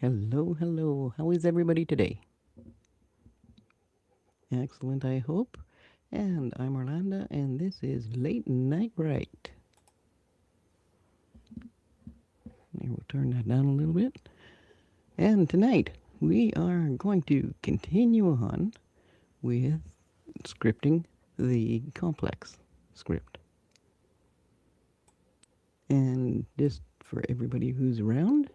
Hello, hello. How is everybody today? Excellent, I hope. And I'm Orlando, and this is Late Night Right. Here, we'll turn that down a little bit. And tonight, we are going to continue on with scripting the complex script. And just for everybody who's around,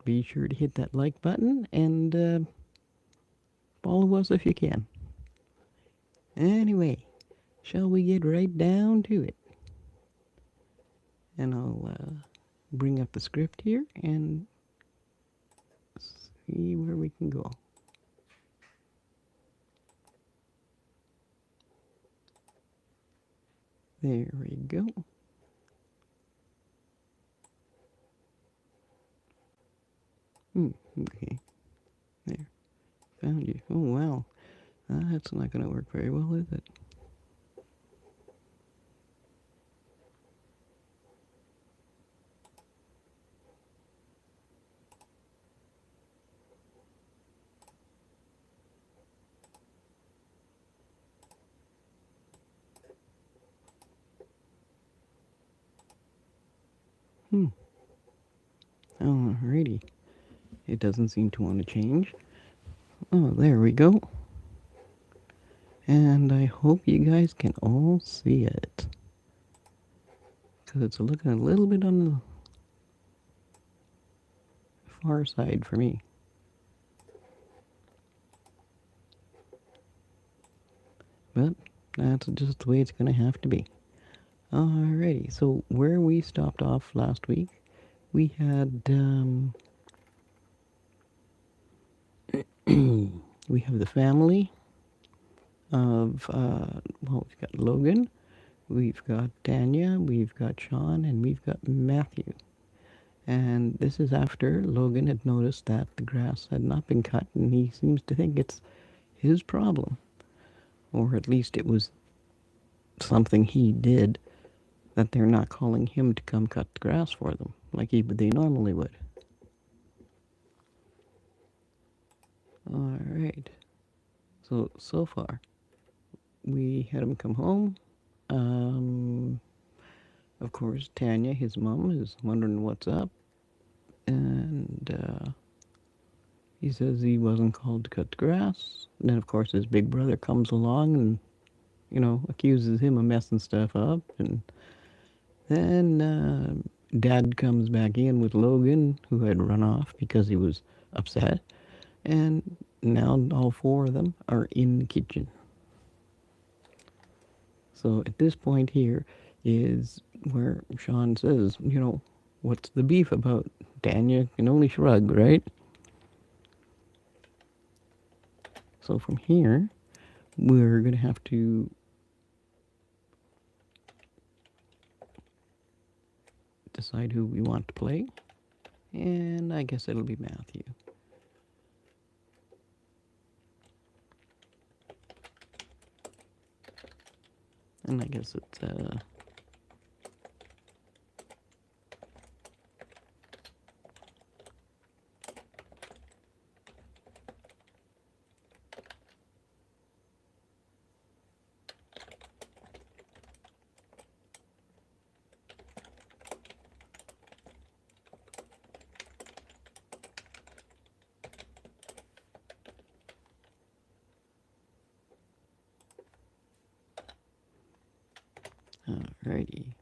be sure to hit that like button and follow us if you can. Anyway, shall we get right down to it? And I'll bring up the script here and see where we can go. There we go. Okay. There. Found you. Oh, wow. That's not going to work very well, is it? Hmm. Alrighty. It doesn't seem to want to change. Oh, there we go. And I hope you guys can all see it. Because it's looking a little bit on the far side for me. But that's just the way it's going to have to be. Alrighty, so where we stopped off last week, we had, we have the family of, well, we've got Logan, we've got Tanya, we've got Sean, and we've got Matthew. And this is after Logan had noticed that the grass had not been cut, and he seems to think it's his problem. Or at least it was something he did that they're not calling him to come cut the grass for them, like they normally would. Alright. So far, we had him come home. Of course, Tanya, his mom, is wondering what's up. And he says he wasn't called to cut the grass. And then, of course, his big brother comes along and, accuses him of messing stuff up. And then Dad comes back in with Logan, who had run off because he was upset. And now all four of them are in the kitchen. So at this point here is where Sean says, what's the beef about? Tanya can only shrug, right? So from here, we're going to have to decide who we want to play. And I guess it'll be Matthew. And I guess it's, alrighty.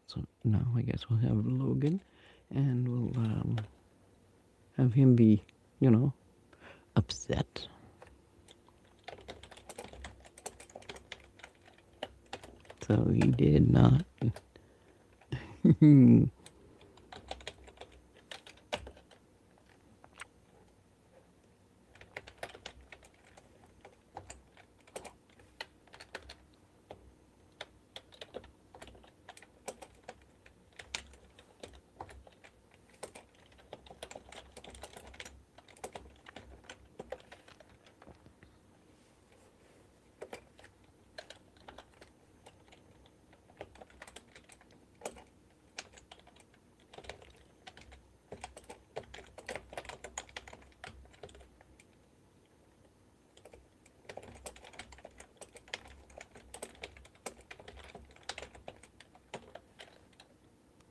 So now I guess we'll have Logan, and we'll have him be, upset. So he did not.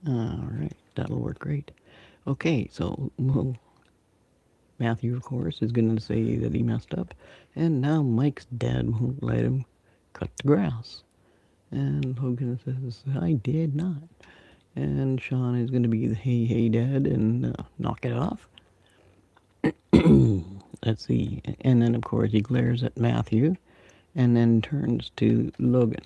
All right, that'll work great. Okay, so well, Matthew, of course, is going to say that he messed up, and now Mike's dad won't let him cut the grass. And Logan says, I did not. And Sean is going to be the hey, hey, dad and knock it off. Let's see. And then, of course, he glares at Matthew and then turns to Logan.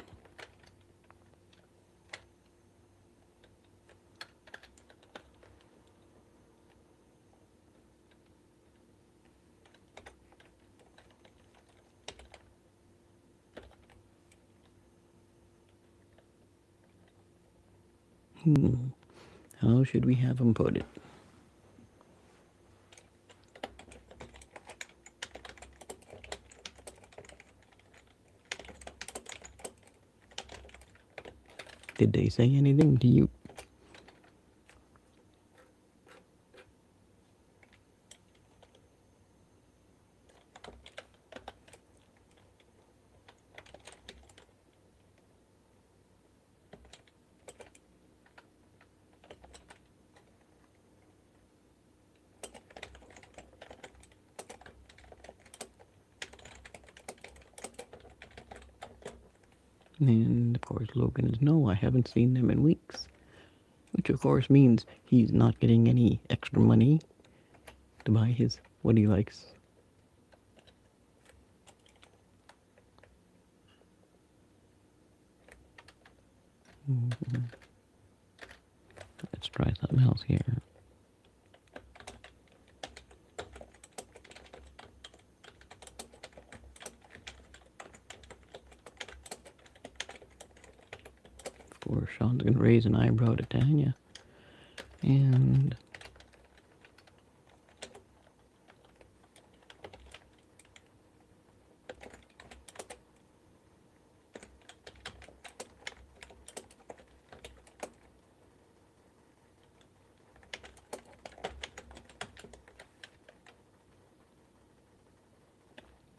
Hmm. How should we have him put it? Did they say anything to you? And, of course, Logan is no, I haven't seen them in weeks. Which, of course, means he's not getting any extra money to buy his what he likes. Let's try something else here. Of course, Sean's going to raise an eyebrow to Tanya. And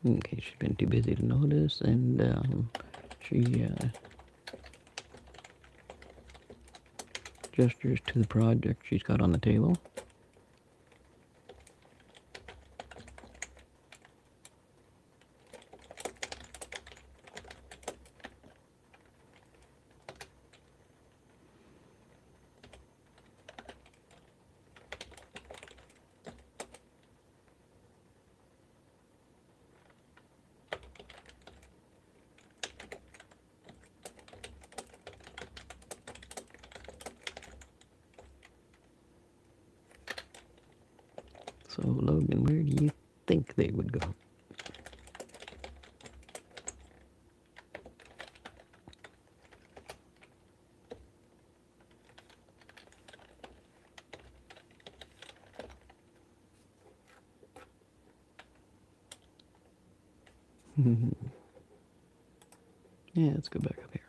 okay, she's been too busy to notice, and she gestures to the project she's got on the table. So, Logan, where do you think they would go? Yeah, let's go back up here.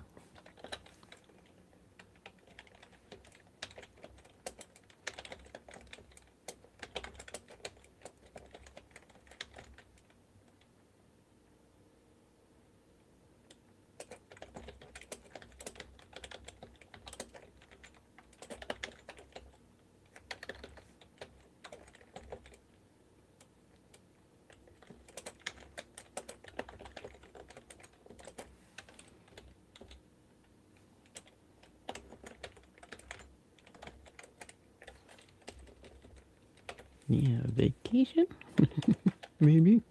Yeah, vacation? Maybe?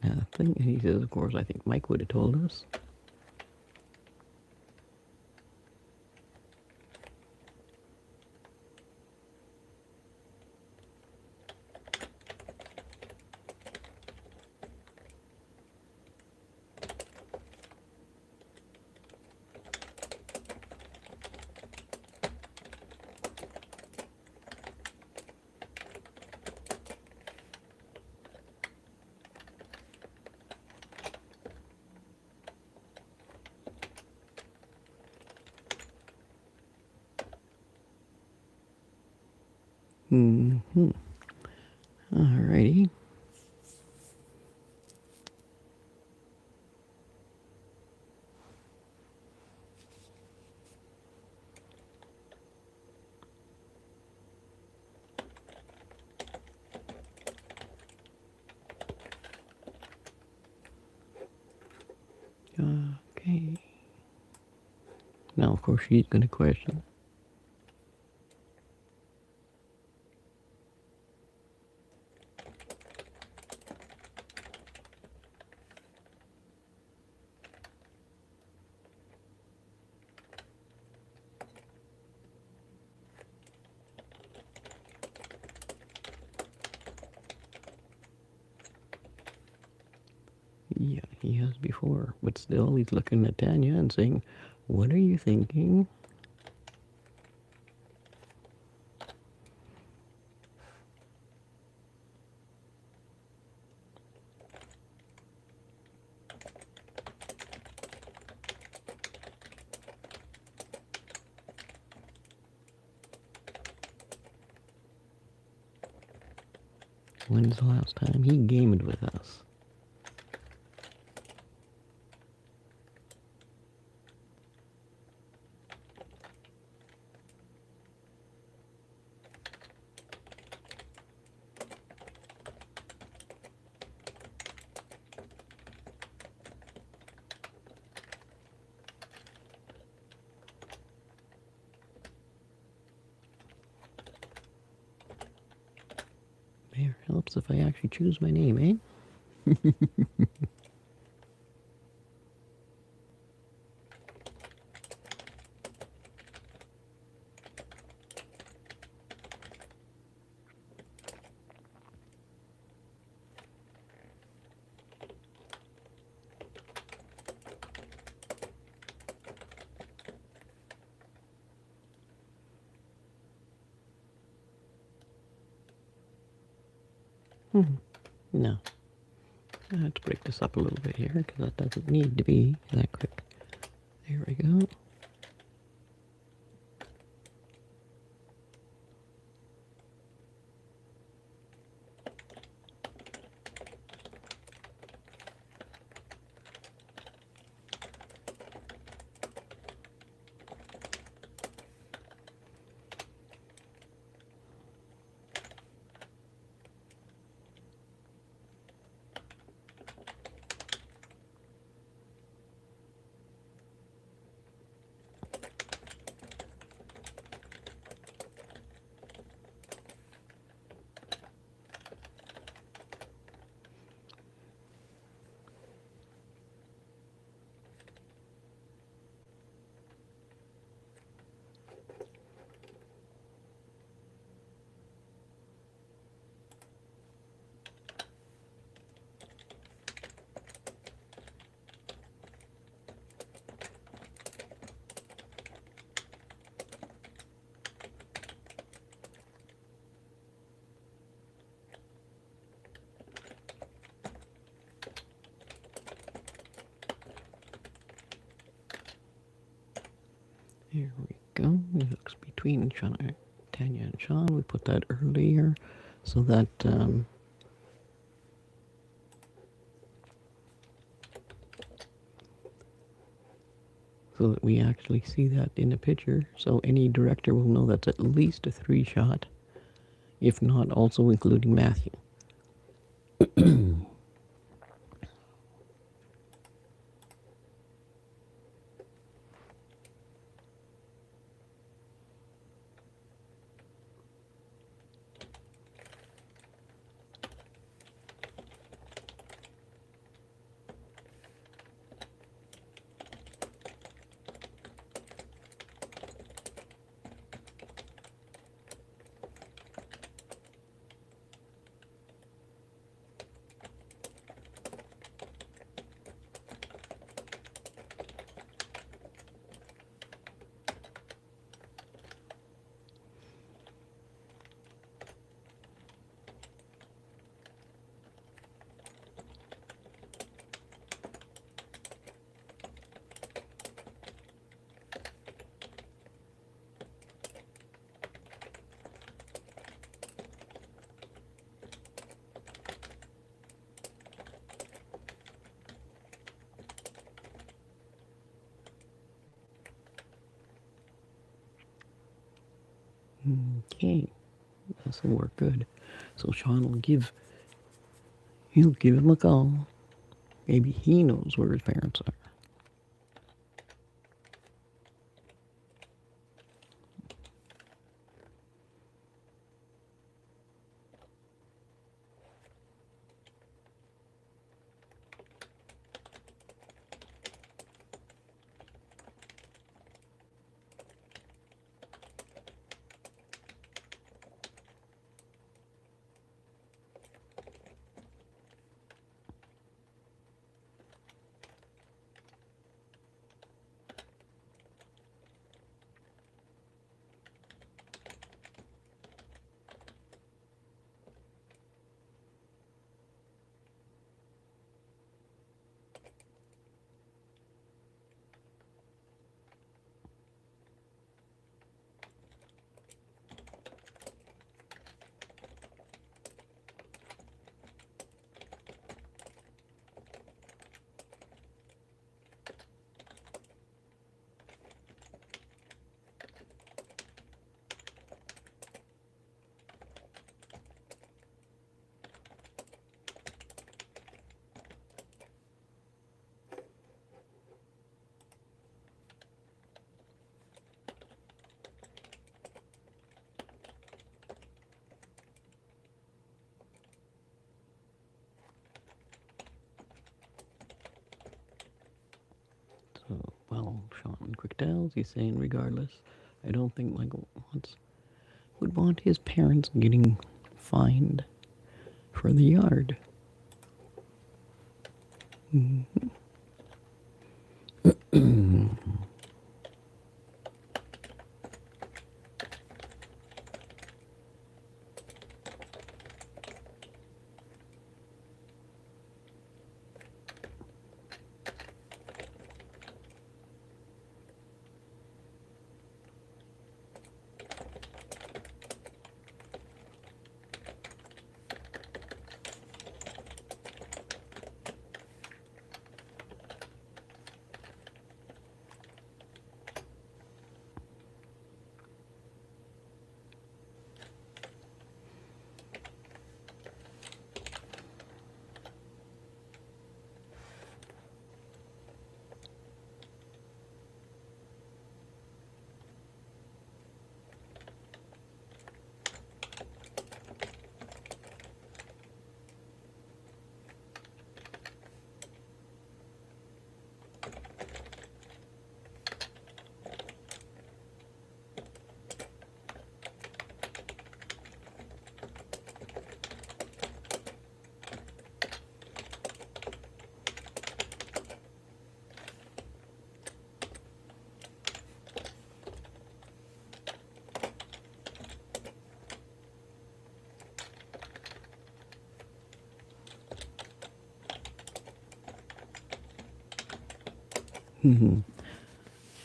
I think he says, of course, I think Mike would have told us. Mm-hmm. Alrighty. Okay. Now, of course, she's going to question. Yeah, he has before, but still, he's looking at Tanya and saying, "What are you thinking?" When's the last time he gamed with us? There helps if I actually choose my name, eh? No. Let's break this up a little bit here, because that doesn't need to be that quick. There we go. Here we go. It looks between Tanya and Sean. We put that earlier so that we actually see that in the picture. So any director will know that's at least a 3 shot, if not also including Matthew. Okay, this will work good. So Sean will he'll give him a call. Maybe he knows where his parents are. So, well, Sean quick tells, he's saying regardless, I don't think Michael would want his parents getting fined for the yard.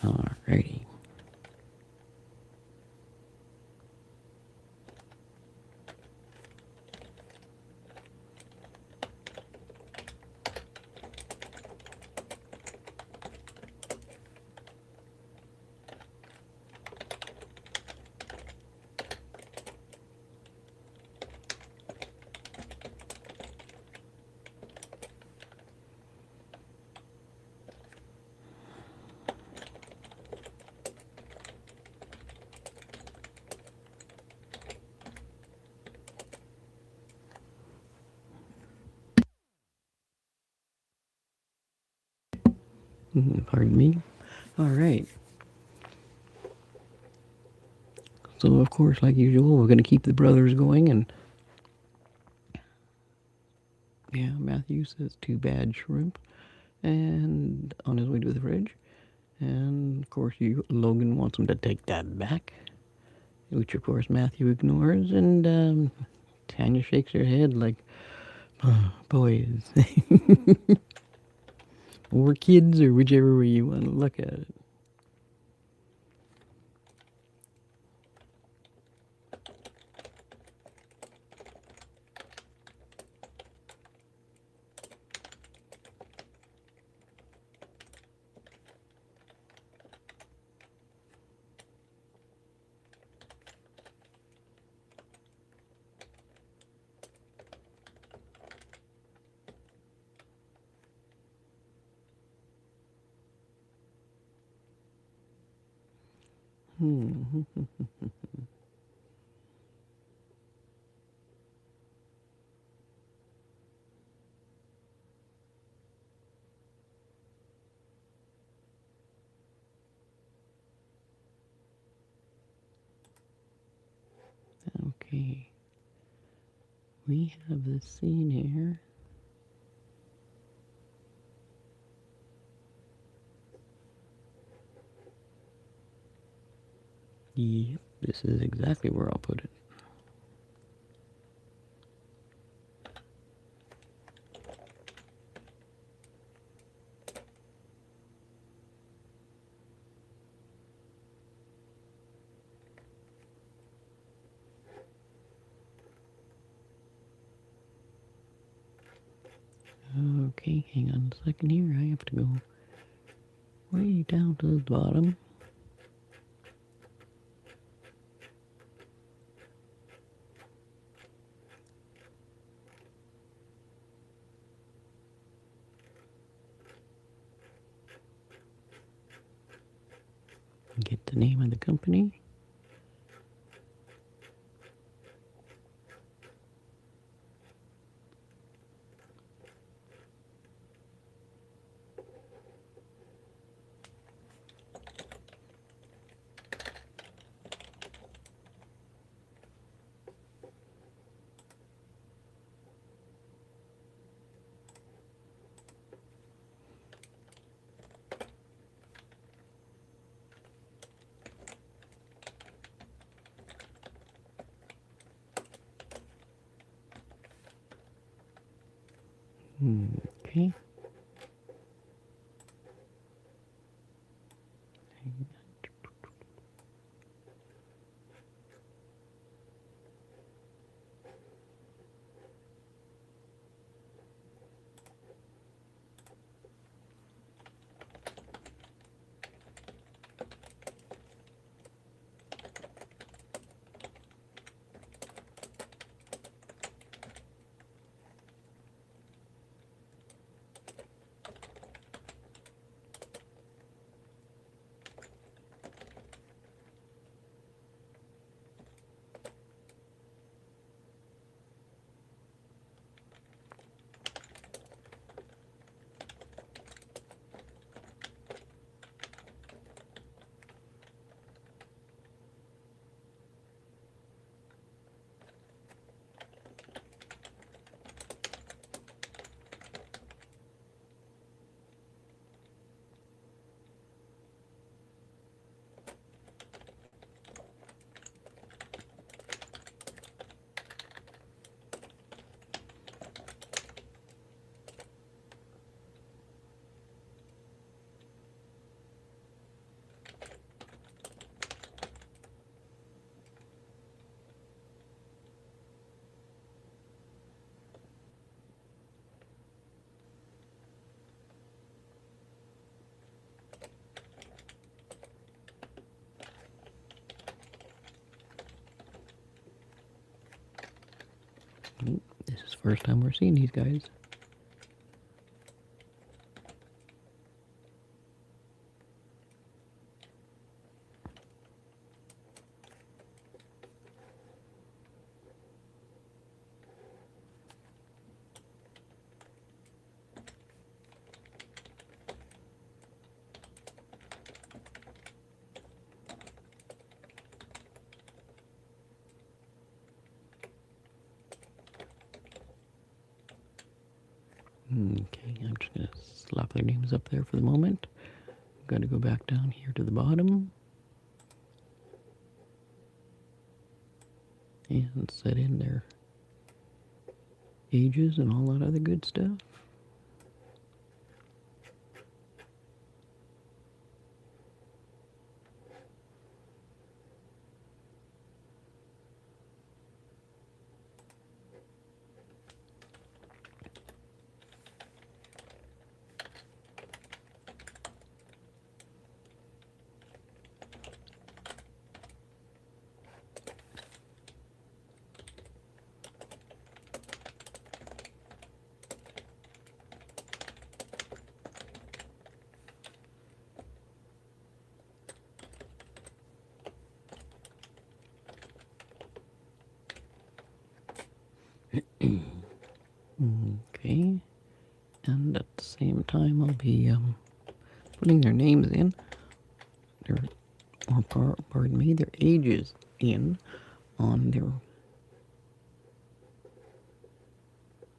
Alrighty. Pardon me. Alright. So, of course, like usual, we're going to keep the brothers going. And yeah, Matthew says, too bad, shrimp. And on his way to the fridge. And of course, Logan wants him to take that back, which of course Matthew ignores. And Tanya shakes her head like, oh, boys, or kids, or whichever way you want to look at it. Hmm. Okay. We have this scene here. Yep, this is exactly where I'll put it. Okay, hang on a second here. I have to go way down to the bottom. Get the name of the company. Okay. This is the first time we're seeing these guys. Okay, I'm just gonna slap their names up there for the moment. Got to go back down here to the bottom and set in their ages and all that other good stuff. be putting their names in, their pardon me, their ages in on their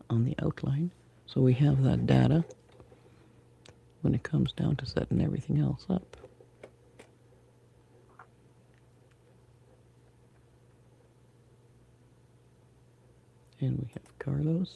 on the outline, so we have that data when it comes down to setting everything else up. And we have Carlos.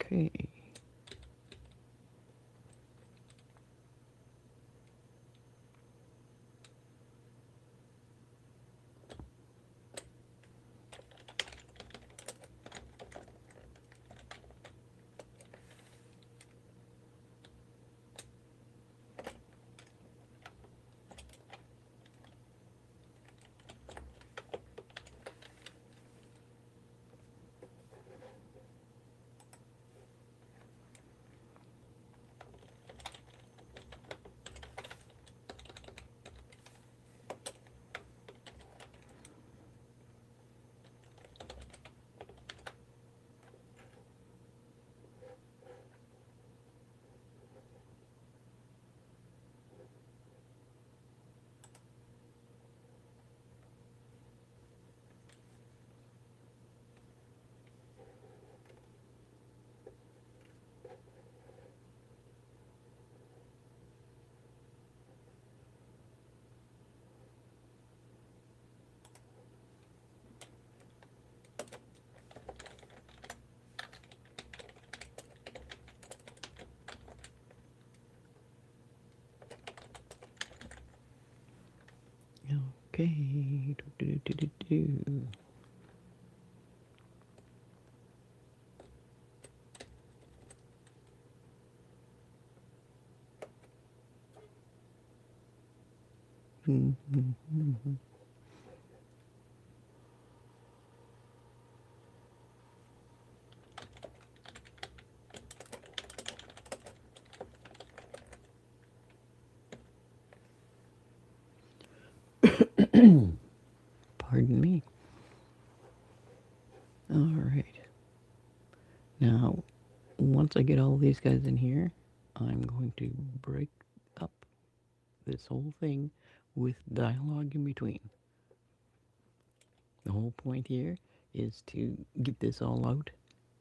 Okay. Okay. Pardon me. All right. Now, once I get all these guys in here, I'm going to break up this whole thing with dialogue in between. The whole point here is to get this all out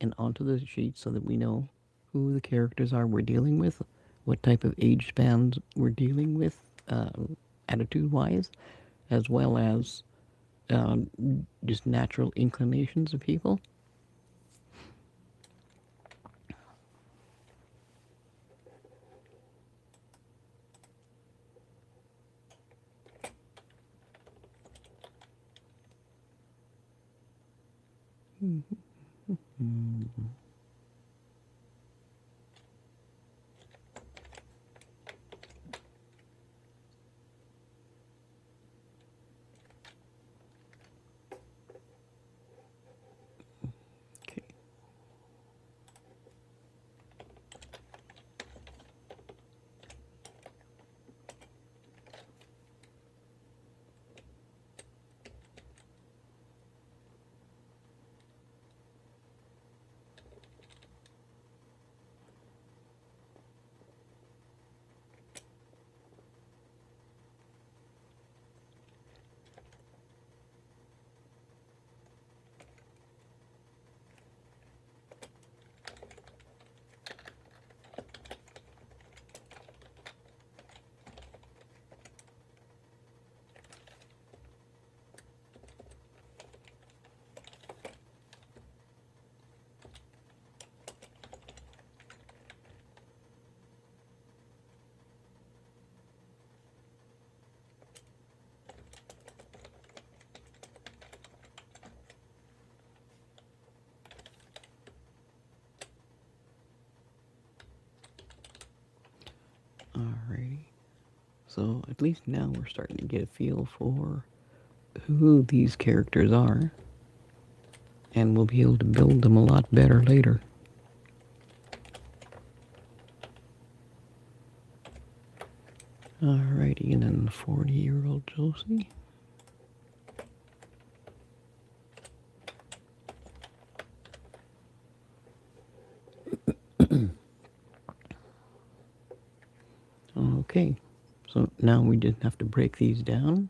and onto the sheet so that we know who the characters are we're dealing with, what type of age spans we're dealing with, attitude-wise, as well as um, just natural inclinations of people. Okay. So at least now we're starting to get a feel for who these characters are, and we'll be able to build them a lot better later. Alrighty, and then the 40-year-old Josie. Okay, so now we just have to break these down.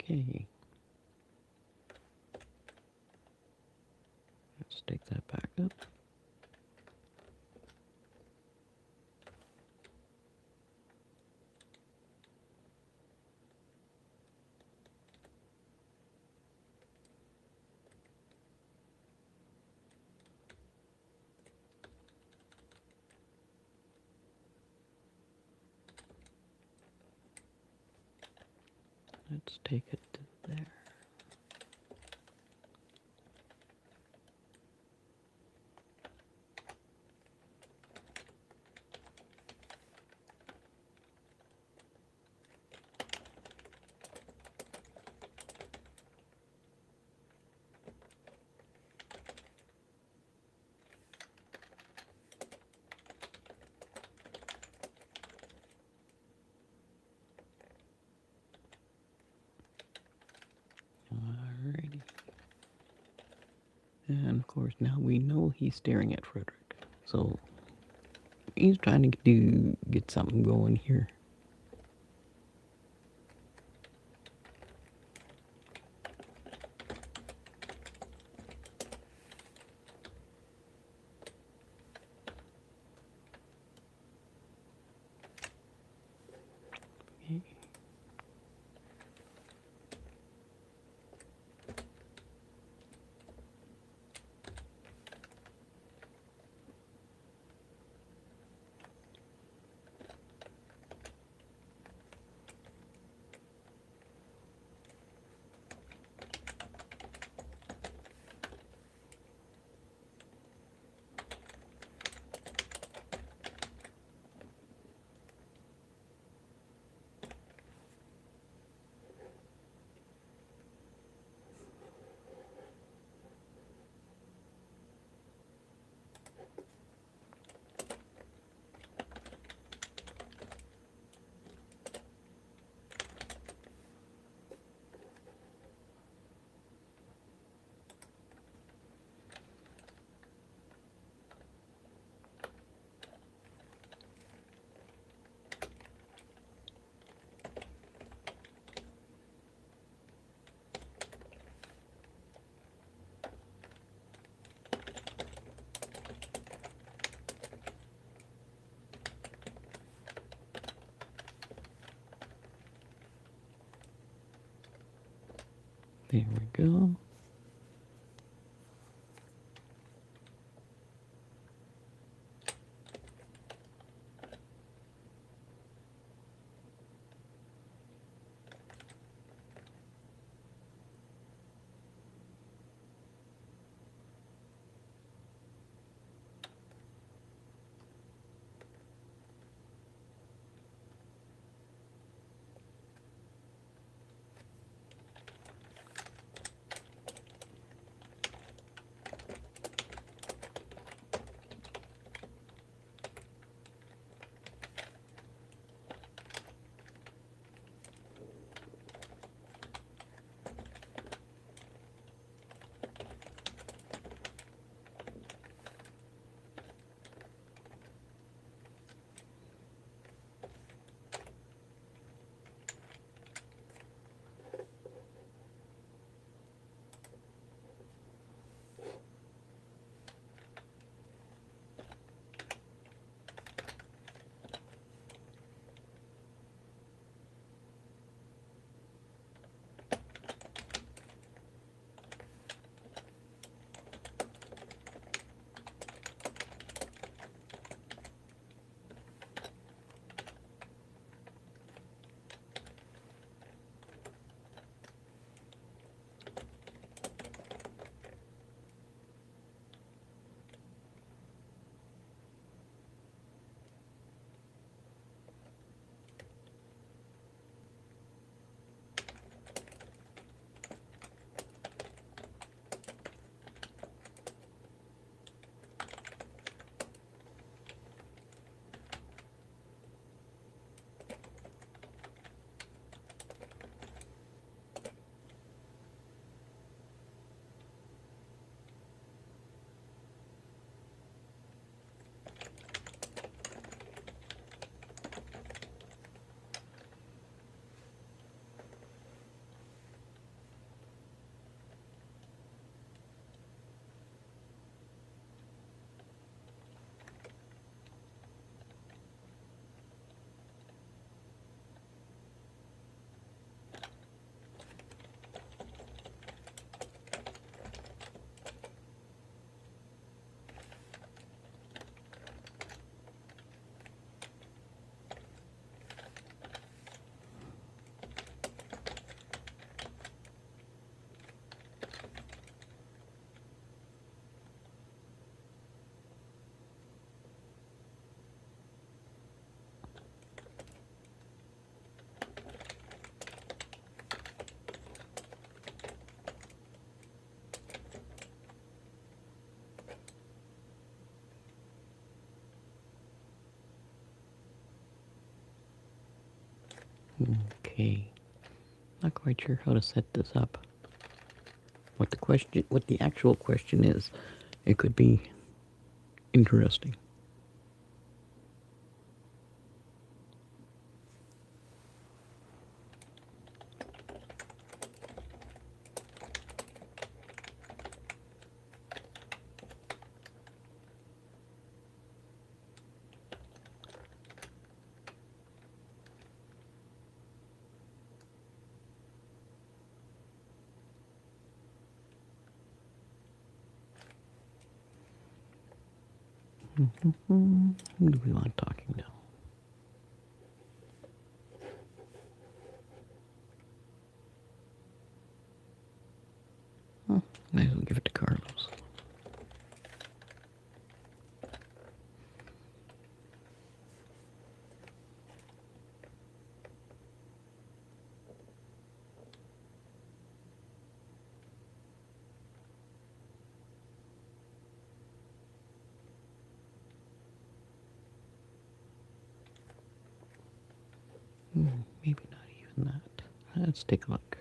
Okay, let's take that back up. Let's take it to there. Alrighty. And of course, now we know he's staring at Frederick. So he's trying to get something going here. Okay. There we go. Okay. Not quite sure how to set this up. What the actual question is. It could be interesting. Who do we want talking now? Might as well give it to Carlos. Maybe not even that. Let's take a look.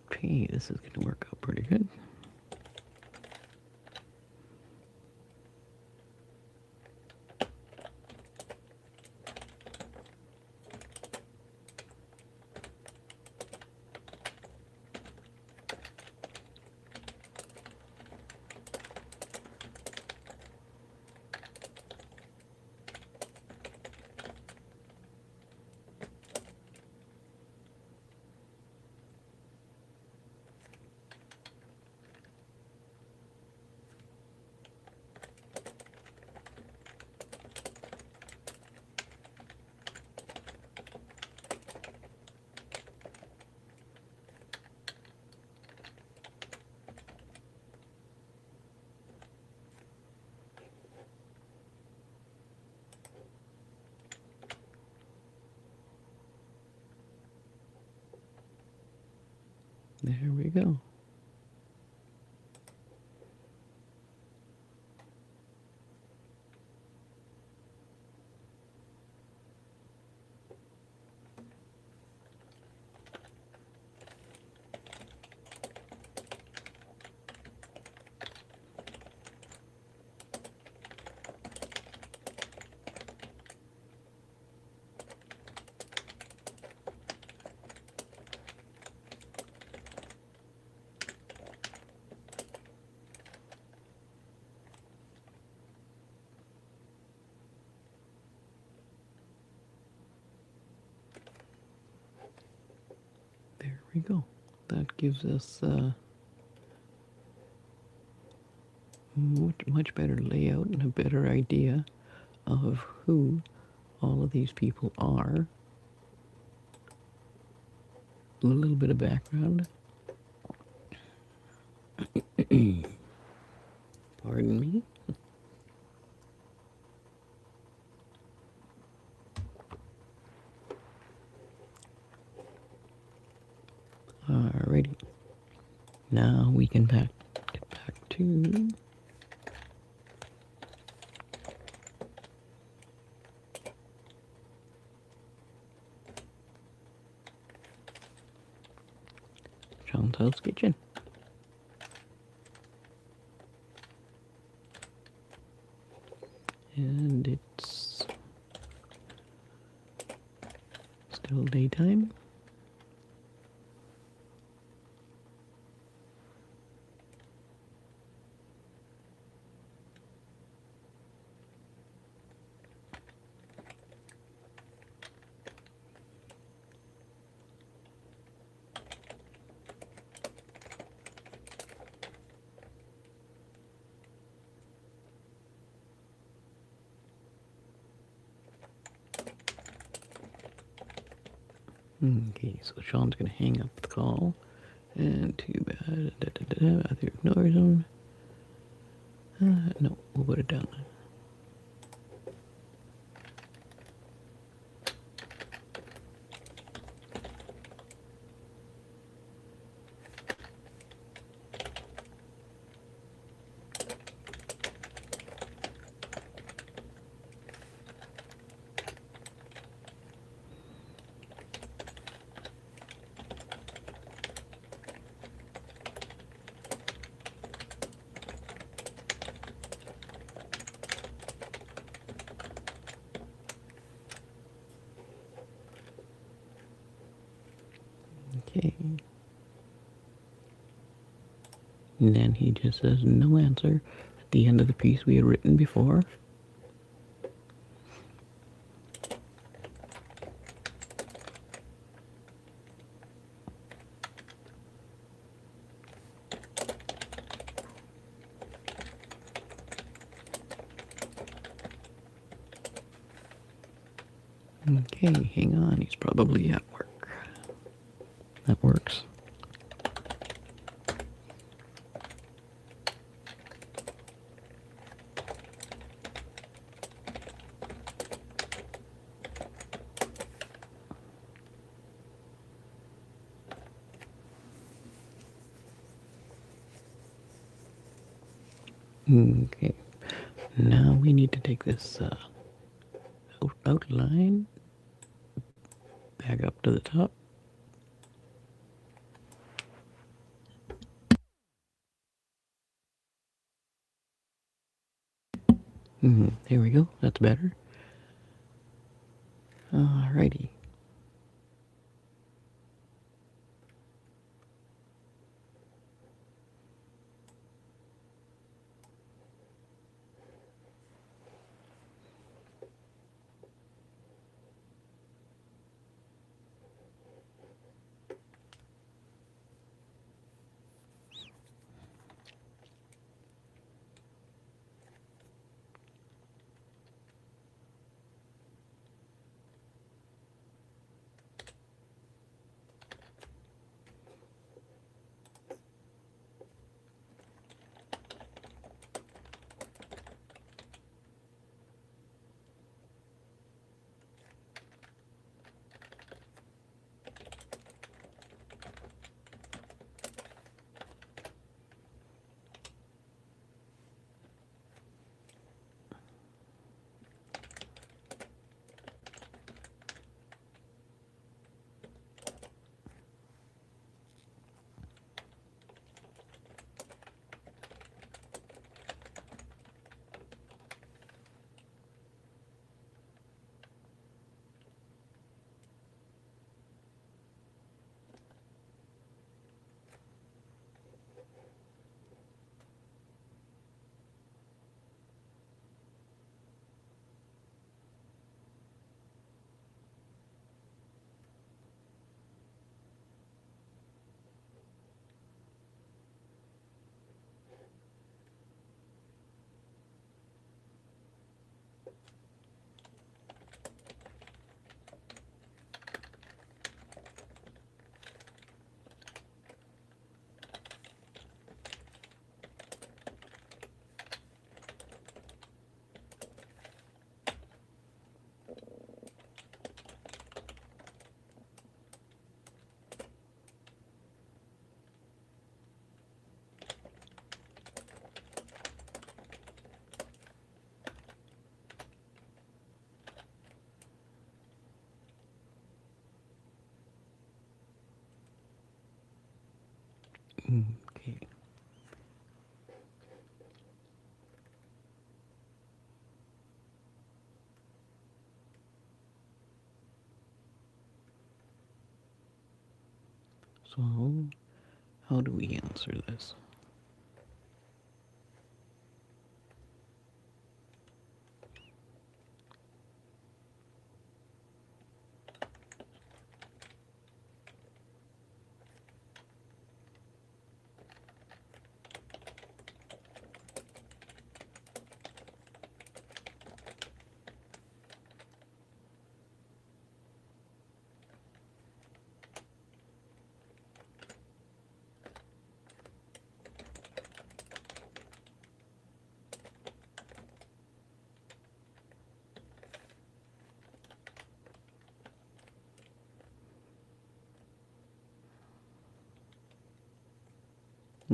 Okay, this is going to work out pretty good. There we go. There we go. That gives us much better layout and a better idea of who all of these people are. A little bit of background. Pardon me. Alrighty. Now we can get back to Chantal's kitchen. And it's still daytime. Okay, so Sean's gonna hang up the call. And too bad. Either ignores him. No, we'll put it down. Okay. And then he just says no answer at the end of the piece we had written before. Okay, hang on, he's probably at work. That works. Okay, now we need to take this outline back up to the top. There we go, that's better. Alrighty. Okay. So, how do we answer this?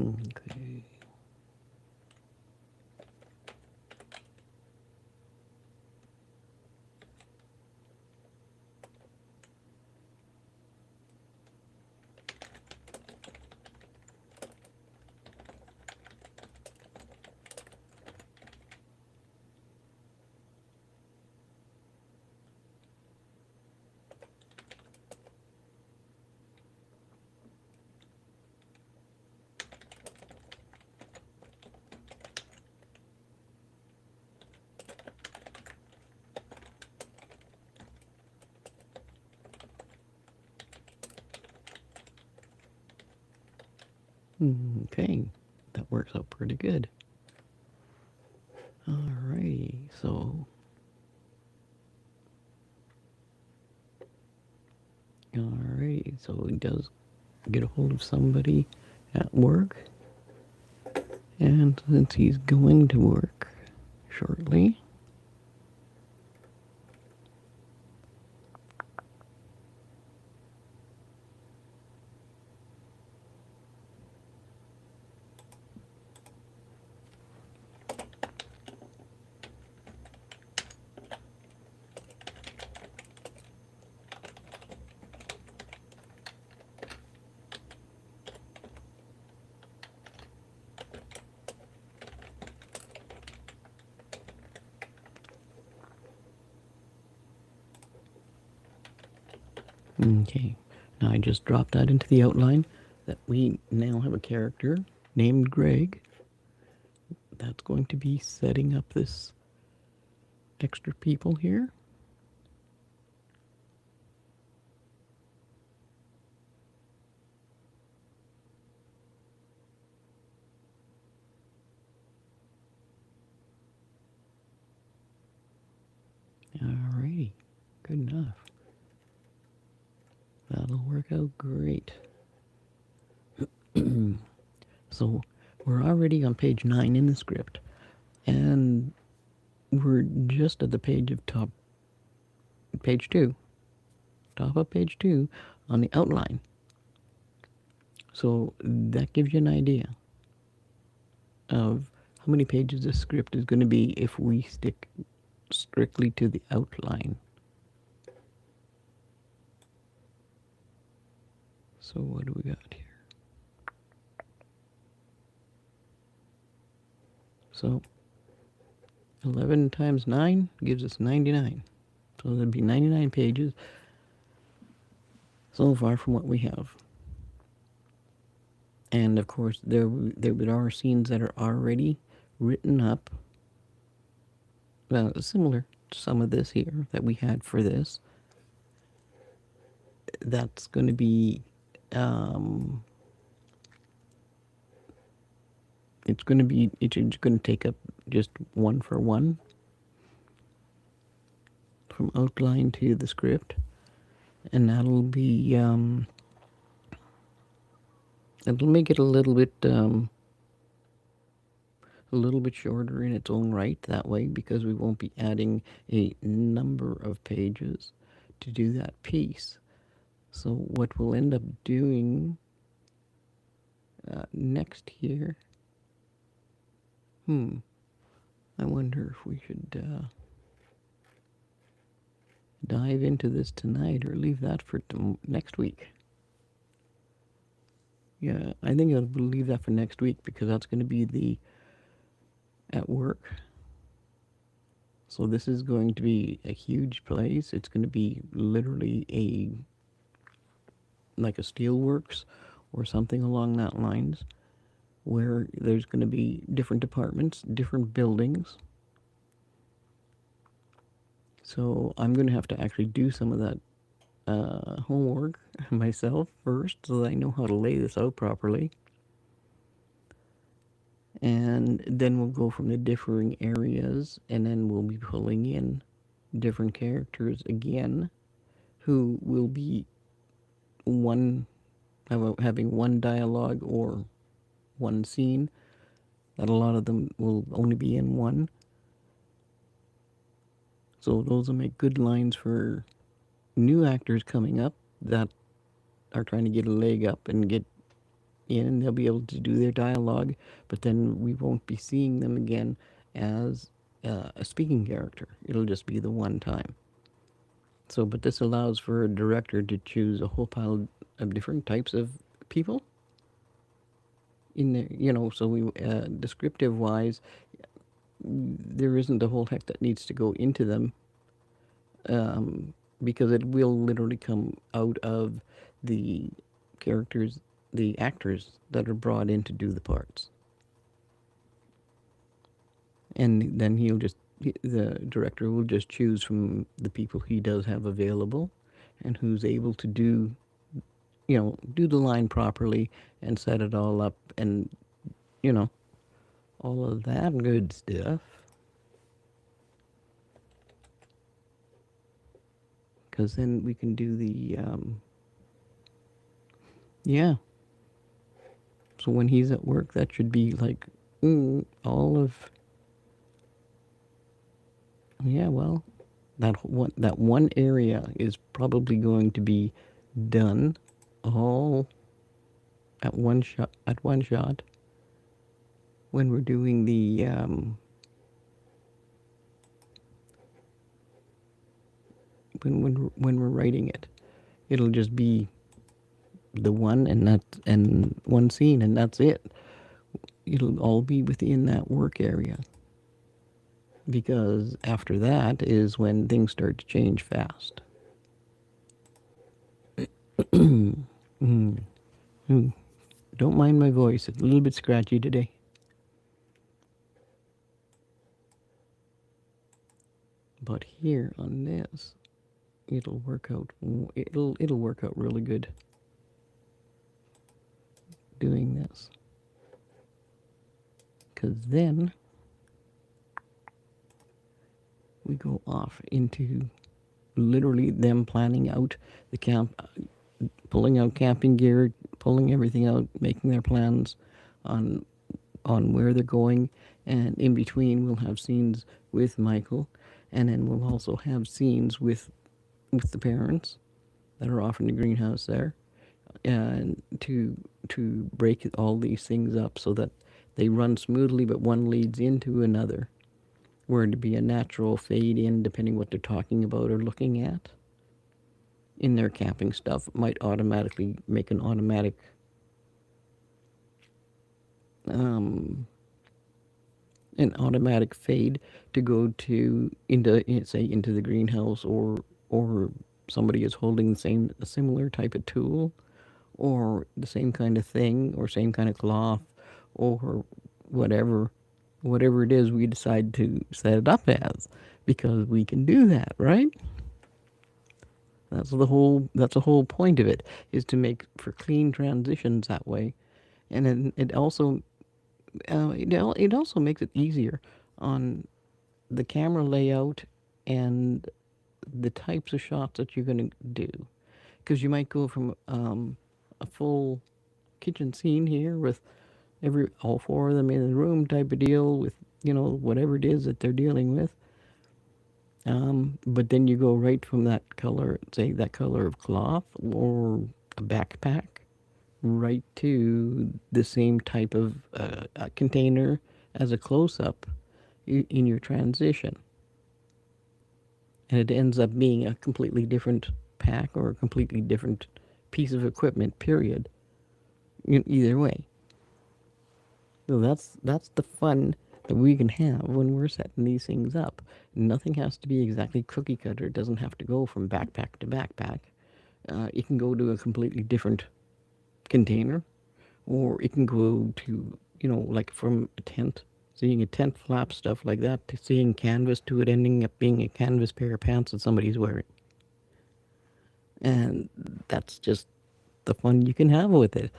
Okay. Okay, that works out pretty good. Alrighty, so he does get a hold of somebody at work, and since he's going to work shortly, okay, now I just dropped that into the outline that we now have a character named Greg that's going to be setting up this extra people here. Alrighty, good enough. That'll work out great. So we're already on page 9 in the script, and we're just at the page of page 2, top of page 2 on the outline. So that gives you an idea of how many pages the script is going to be if we stick strictly to the outline. So what do we got here? So 11 times 9 gives us 99. So there'd be 99 pages so far from what we have. And of course, there are scenes that are already written up, similar to some of this here that we had for this. That's going to be, it's going to take up just one for one from outline to the script, and it'll make it a little bit shorter in its own right that way, because we won't be adding a number of pages to do that piece. So what we'll end up doing next year, I wonder if we should dive into this tonight or leave that for next week. Yeah, I think I'll leave that for next week, because that's going to be at work. So this is going to be a huge place. It's going to be literally like a steelworks or something along that lines, where there's going to be different departments, different buildings. So I'm going to have to actually do some of that homework myself first, so that I know how to lay this out properly. And then we'll go from the differing areas, and then we'll be pulling in different characters again, who will be having one dialogue or one scene, that a lot of them will only be in one. So those will make good lines for new actors coming up that are trying to get a leg up and get in, and they'll be able to do their dialogue, but then we won't be seeing them again as a speaking character. It'll just be the one time. So, but this allows for a director to choose a whole pile of different types of people in there, so we, descriptive wise, there isn't a whole heck that needs to go into them, um, because it will literally come out of the characters, the actors that are brought in to do the parts. And then the director will just choose from the people he does have available and who's able to do the line properly and set it all up and, you know, all of that good stuff. Because then we can do yeah. So when he's at work, that should be like, all of, yeah, well, that one area is probably going to be done all at one shot when we're doing when we're writing it. It'll just be the one and one scene, and that's it. It'll all be within that work area, because after that is when things start to change fast. Mm. Mm. Don't mind my voice; it's a little bit scratchy today. But here on this, it'll work out. It'll work out really good doing this, because then we go off into literally them planning out the camp, pulling out camping gear, pulling everything out, making their plans on where they're going, and in between we'll have scenes with Michael, and then we'll also have scenes with the parents that are off in the greenhouse there, and to break all these things up so that they run smoothly, but one leads into another, where to be a natural fade in depending what they're talking about or looking at in their camping stuff might automatically make um, an automatic fade to go to into, say, into the greenhouse, or somebody is holding a similar type of tool, or the same kind of thing, or same kind of cloth, or whatever whatever it is we decide to set it up as, because we can do that, right? That's the whole point of it, is to make for clean transitions that way. And then it also makes it easier on the camera layout and the types of shots that you're going to do, because you might go from a full kitchen scene here with every all four of them in the room type of deal with, whatever it is that they're dealing with. But then you go right from that color, say that color of cloth or a backpack, right to the same type of a container as a close up in your transition. And it ends up being a completely different pack or a completely different piece of equipment, period. Either way. So that's the fun that we can have when we're setting these things up. Nothing has to be exactly cookie cutter. It doesn't have to go from backpack to backpack. It can go to a completely different container, or it can go to, like from a tent, seeing a tent flap, stuff like that, to seeing canvas, to it ending up being a canvas pair of pants that somebody's wearing. And that's just the fun you can have with it.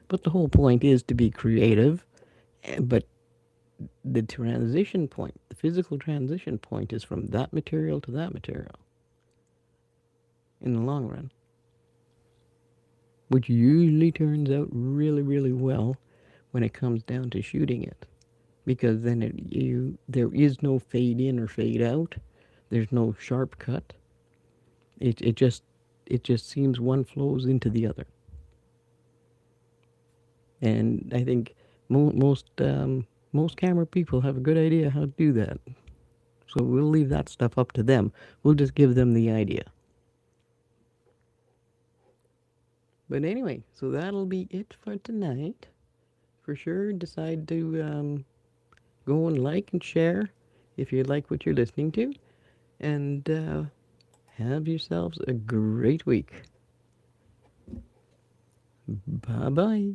But the whole point is to be creative, but the transition point, the physical transition point, is from that material to that material in the long run, which usually turns out really, really well when it comes down to shooting it, because then there is no fade in or fade out. There's no sharp cut. It just seems one flows into the other. And I think most camera people have a good idea how to do that. So we'll leave that stuff up to them. We'll just give them the idea. But anyway, so that'll be it for tonight. For sure, decide to go and like and share if you like what you're listening to. And have yourselves a great week. Bye bye.